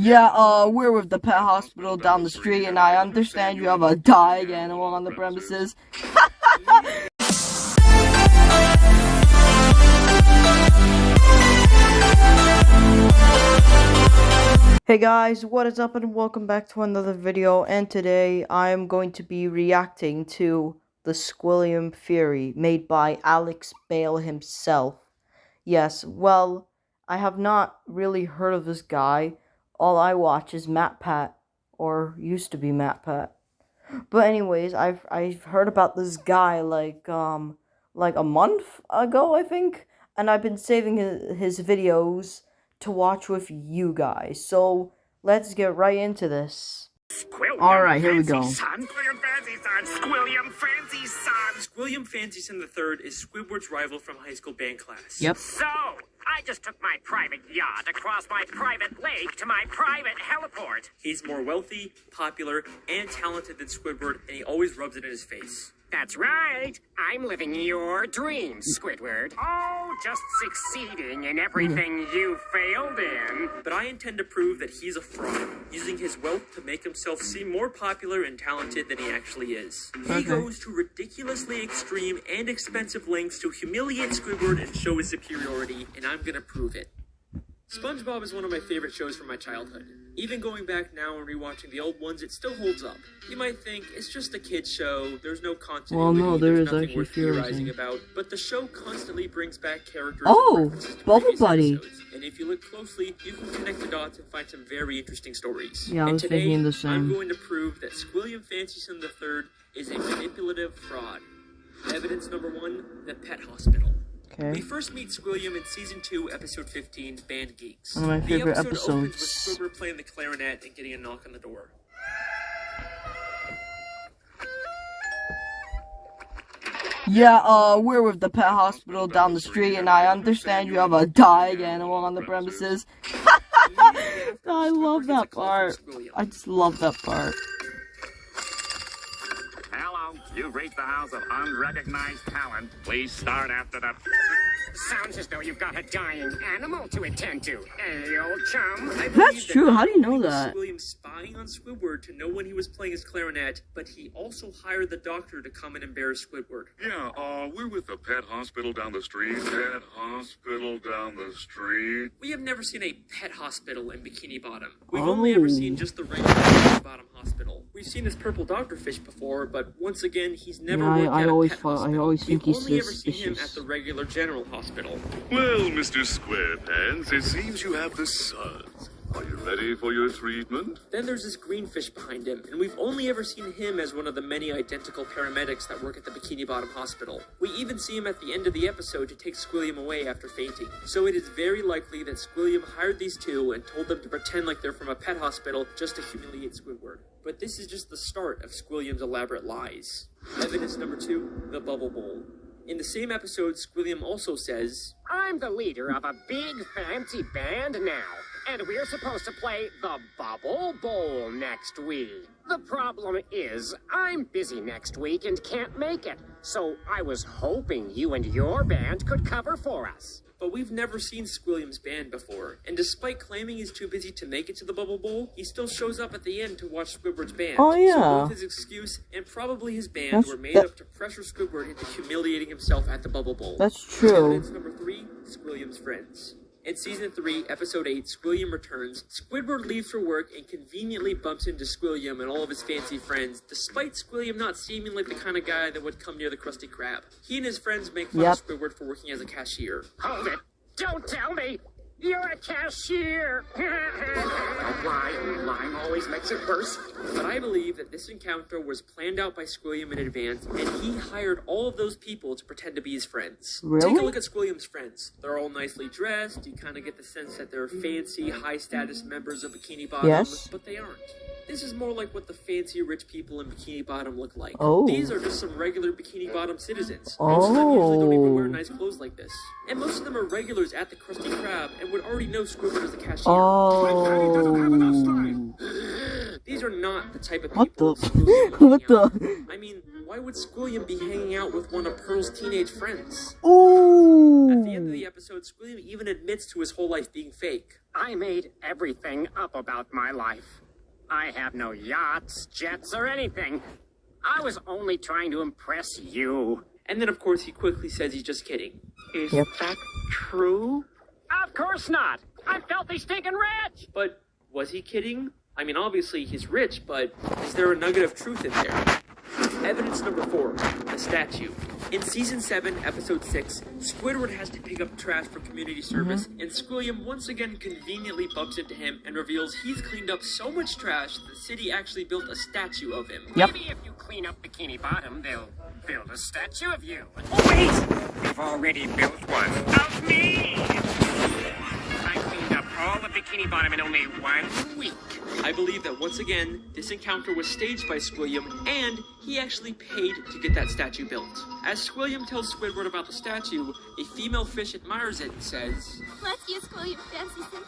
Yeah, we're with the pet hospital down the street, and I understand you have a dying animal on the premises. Hey guys, what is up and welcome back to another video, and today I am going to be reacting to the Squilliam theory made by Alex Bale himself. Yes, well, I have not really heard of this guy. All I watch is MatPat, or used to be MatPat. But anyways, I've heard about this guy like a month ago, I think, and I've been saving his videos to watch with you guys. So let's get right into this. Alright, here we go. Squilliam Fancy Son! Squilliam Fancy Son III is Squidward's rival from high school band class. Yep. So, I just took my private yacht across my private lake to my private heliport. He's more wealthy, popular, and talented than Squidward, and he always rubs it in his face. That's right. I'm living your dreams, Squidward. Oh, just succeeding in everything you failed in. But I intend to prove that he's a fraud, using his wealth to make himself seem more popular and talented than he actually is. He goes to ridiculously extreme and expensive lengths to humiliate Squidward and show his superiority, and I'm gonna prove it. Spongebob is one of my favorite shows from my childhood. Even going back now and rewatching the old ones, it still holds up. You might think, it's just a kid's show, there's no continuity, well, no, there there's is nothing actually worth theorizing theorizing about, but the show constantly brings back characters Oh, Bubble Buddy. Episodes. And if you look closely, you can connect the dots and find some very interesting stories. Yeah, I was today, thinking the same. I'm going to prove that Squilliam Fancy Son III is a manipulative fraud. Evidence number 1, the pet hospital. Okay. We first meet Squilliam in Season 2, Episode 15, Band Geeks. One of my favorite the episode opens episodes. with Squidward playing the clarinet and getting a knock on the door. Yeah, we're with the pet hospital down the street, and I understand you have a dying animal on the premises. I love that part. I just love that part. Hello, you've reached the house of unrecognized talent. Please start after the... Sounds as though you've got a dying animal to attend to. Hey, old chum. That's true. How do you know that? Squilliam spying on Squidward to know when he was playing his clarinet, but he also hired the doctor to come and embarrass Squidward. Yeah, we're with the pet hospital down the street. Pet hospital down the street. We have never seen a pet hospital in Bikini Bottom. We've only ever seen just the regular Bikini Bottom hospital. We've seen this purple doctorfish before, but once again, he's never worked at a pet hospital. I always think he's We've only ever seen him suspicious. at the regular general hospital. Well, Mr. Squarepants, it seems you have the suds. Are you ready for your treatment? Then there's this green fish behind him, and we've only ever seen him as one of the many identical paramedics that work at the Bikini Bottom Hospital. We even see him at the end of the episode to take Squilliam away after fainting. So it is very likely that Squilliam hired these two and told them to pretend like they're from a pet hospital just to humiliate Squidward. But this is just the start of Squilliam's elaborate lies. Evidence number 2, the Bubble Bowl. In the same episode, Squilliam also says, I'm the leader of a big fancy band now, and we're supposed to play the Bubble Bowl next week. The problem is, I'm busy next week and can't make it, so I was hoping you and your band could cover for us. but we've never seen Squilliam's band before, and despite claiming he's too busy to make it to the Bubble Bowl, he still shows up at the end to watch Squidward's band. Oh, yeah. So both his excuse and probably his band were made up to pressure Squidward into humiliating himself at the Bubble Bowl. That's true. Evidence number 3, Squilliam's friends. In Season 3, Episode 8, Squilliam returns. Squidward leaves for work and conveniently bumps into Squilliam and all of his fancy friends, despite Squilliam not seeming like the kind of guy that would come near the Krusty Krab. He and his friends make fun of Squidward for working as a cashier. Hold it! Don't tell me! You're a cashier! Lying always makes it worse. But I believe that this encounter was planned out by Squilliam in advance, and he hired all of those people to pretend to be his friends. Really? Take a look at Squilliam's friends. They're all nicely dressed. You kind of get the sense that they're fancy, high-status members of Bikini Bottom. Yes. But they aren't. This is more like what the fancy rich people in Bikini Bottom look like. Oh. These are just some regular Bikini Bottom citizens. Most of them usually don't even wear nice clothes like this. And most of them are regulars at the Krusty Krab and would already know Squidward as the cashier. Oh. These are not the type of What people the? Squilliam What would hang out the? with. I mean, why would Squilliam be hanging out with one of Pearl's teenage friends? Ooh. At the end of the episode, Squilliam even admits to his whole life being fake. I made everything up about my life. I have no yachts, jets, or anything. I was only trying to impress you. And then, of course, he quickly says he's just kidding. Is that true? Of course not. I'm filthy stinking rich. But was he kidding? I mean, obviously he's rich, but is there a nugget of truth in there? Evidence number 4, the statue. In Season 7, Episode 6, Squidward has to pick up trash for community service, and Squilliam once again conveniently bumps into him and reveals he's cleaned up so much trash that the city actually built a statue of him. Maybe if you clean up Bikini Bottom, they'll build a statue of you. Oh, wait! They've already built one of me! I cleaned up all of Bikini Bottom in only 1 week. I believe that once again, this encounter was staged by Squilliam, and he actually paid to get that statue built. As Squilliam tells Squidward about the statue, a female fish admires it and says, Bless you, Squilliam Fancy Son.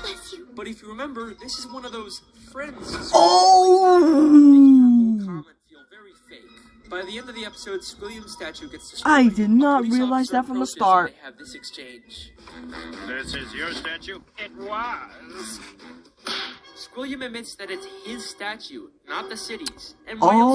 Bless you. but if you remember, this is one of those friends. Oh! Making her whole comment feel very fake. By the end of the episode, Squilliam's statue gets destroyed. I did not A police realize officer that from the approaches start. and They have this exchange. This is your statue? It was. Squilliam admits that it's his statue, not the city's. And why else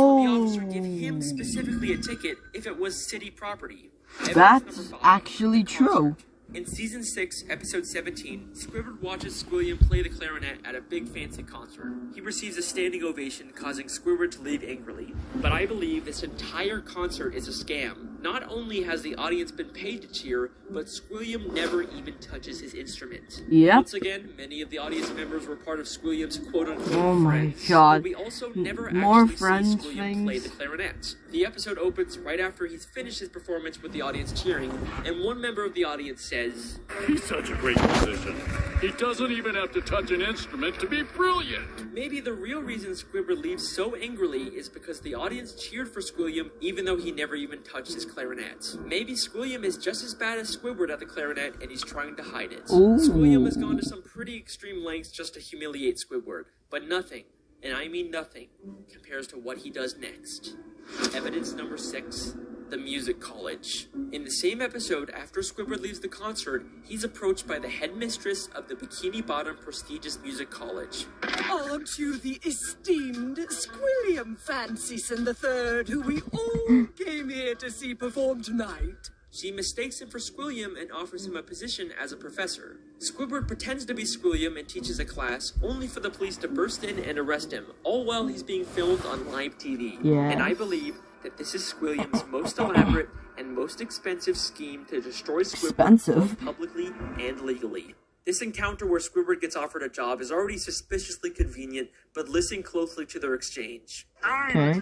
would the officer give him specifically a ticket if it was city property? Evidence That's number 5, actually the concert. true. In Season 6, Episode 17, Squidward watches Squilliam play the clarinet at a big fancy concert. He receives a standing ovation, causing Squidward to leave angrily. But I believe this entire concert is a scam. Not only has the audience been paid to cheer, but Squilliam never even touches his instrument. Yep. Once again, many of the audience members were part of Squilliam's quote-unquote Oh my friends. God. But we also never More actually friends see Squilliam play the things. clarinet. The episode opens right after he's finished his performance with the audience cheering, and one member of the audience says, He's such a great musician. He doesn't even have to touch an instrument to be brilliant. maybe the real reason Squidward leaves so angrily is because the audience cheered for Squilliam even though he never even touched his clarinet. Maybe Squilliam is just as bad as Squidward at the clarinet and he's trying to hide it. Ooh. Squilliam has gone to some pretty extreme lengths just to humiliate Squidward, but nothing, and I mean nothing, compares to what he does next. Evidence number 6. The Music College. In the same episode, after Squidward leaves the concert, he's approached by the headmistress of the Bikini Bottom prestigious music college. Aren't you the esteemed Squilliam Fancy Son III, who we all came here to see perform tonight? She mistakes him for Squilliam and offers him a position as a professor. Squidward pretends to be Squilliam and teaches a class, only for the police to burst in and arrest him, all while he's being filmed on live TV. Yes. And I believe that this is Squilliam's most elaborate and most expensive scheme to destroy Squidward Expensive? both publicly and legally. This encounter where Squidward gets offered a job is already suspiciously convenient, but listen closely to their exchange. Okay.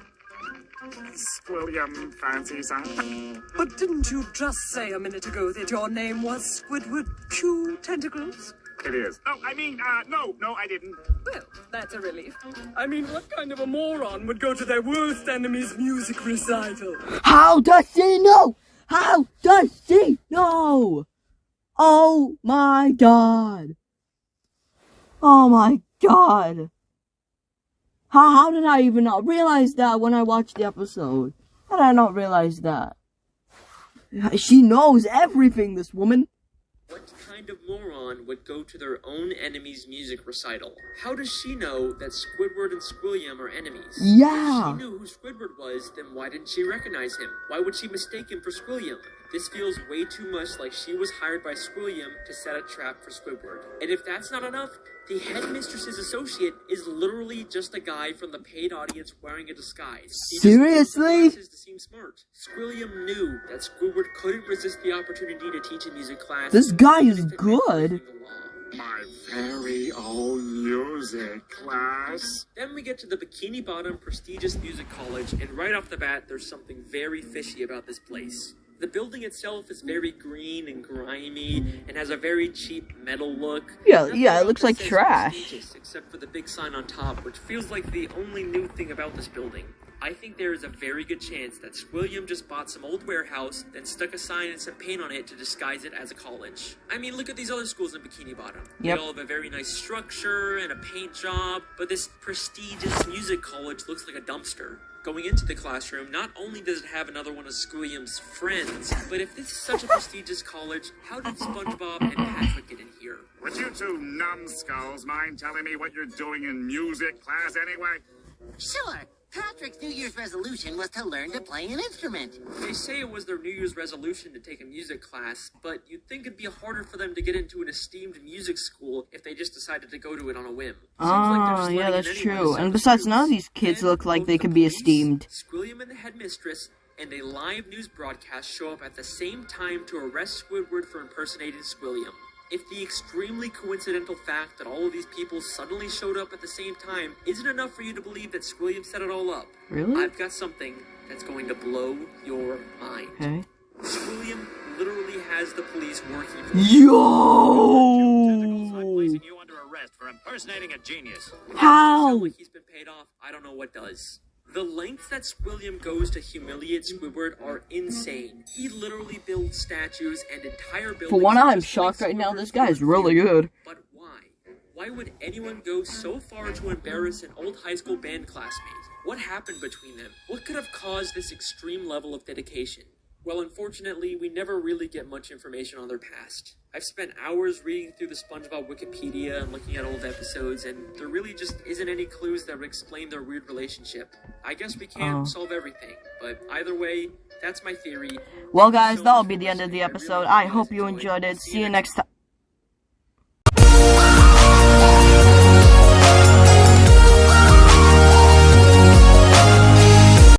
Squilliam Fancy Son. But didn't you just say a minute ago that your name was Squidward Chew Tentacles? It is. Oh, I mean, no, I didn't. Well, that's a relief. I mean, what kind of a moron would go to their worst enemy's music recital? How does she know? How does she know? Oh my God. Oh my God. How did I even not realize that when I watched the episode? How did I not realize that? She knows everything, this woman. What kind of moron would go to their own enemy's music recital? How does she know that Squidward and Squilliam are enemies? Yeah. If she knew who Squidward was, then why didn't she recognize him? Why would she mistake him for Squilliam? This feels way too much like she was hired by Squilliam to set a trap for Squidward. And if that's not enough, the headmistress's associate is literally just a guy from the paid audience wearing a disguise. He just Seriously? wears glasses to seem smart. Squilliam knew that Squidward couldn't resist the opportunity to teach a music class. This guy is even if it meant good. breaking the law. My very own music class. Then we get to the Bikini Bottom prestigious music college, and right off the bat, there's something very fishy about this place. The building itself is very green and grimy and has a very cheap metal look. Yeah, Nothing yeah, it about looks this like says trash. prestigious, except for the big sign on top, which feels like the only new thing about this building. I think there is a very good chance that Squilliam just bought some old warehouse, then stuck a sign and some paint on it to disguise it as a college. I mean, look at these other schools in Bikini Bottom. Yep. They all have a very nice structure and a paint job, but this prestigious music college looks like a dumpster. Going into the classroom, not only does it have another one of Squilliam's friends, but if this is such a prestigious college, how did Spongebob and Patrick get in here? Would you two numbskulls mind telling me what you're doing in music class anyway? Sure. Patrick's New Year's resolution was to learn to play an instrument. They say it was their New Year's resolution to take a music class, but you'd think it'd be harder for them to get into an esteemed music school if they just decided to go to it on a whim. Yeah, that's true. And besides, none of these kids look like they could be esteemed. Squilliam and the headmistress and a live news broadcast show up at the same time to arrest Squidward for impersonating Squilliam. If the extremely coincidental fact that all of these people suddenly showed up at the same time isn't enough for you to believe that Squilliam set it all up, really? I've got something that's going to blow your mind. Okay. Squilliam literally has the police working for Yo! I'm placing you under arrest for impersonating a genius. How? Like he's been paid off. I don't know what does. The lengths that Squilliam goes to humiliate Squidward are insane. He literally builds statues and entire buildings. For one, I'm shocked right now. This guy is really good. But why? Why would anyone go so far to embarrass an old high school band classmate? What happened between them? What could have caused this extreme level of dedication? Well, unfortunately, we never really get much information on their past. I've spent hours reading through the Spongebob Wikipedia and looking at old episodes, and there really just isn't any clues that would explain their weird relationship. I guess we can't solve everything, but either way, that's my theory. Well, guys, that'll be the end of the episode. I hope you enjoyed it. See you next time.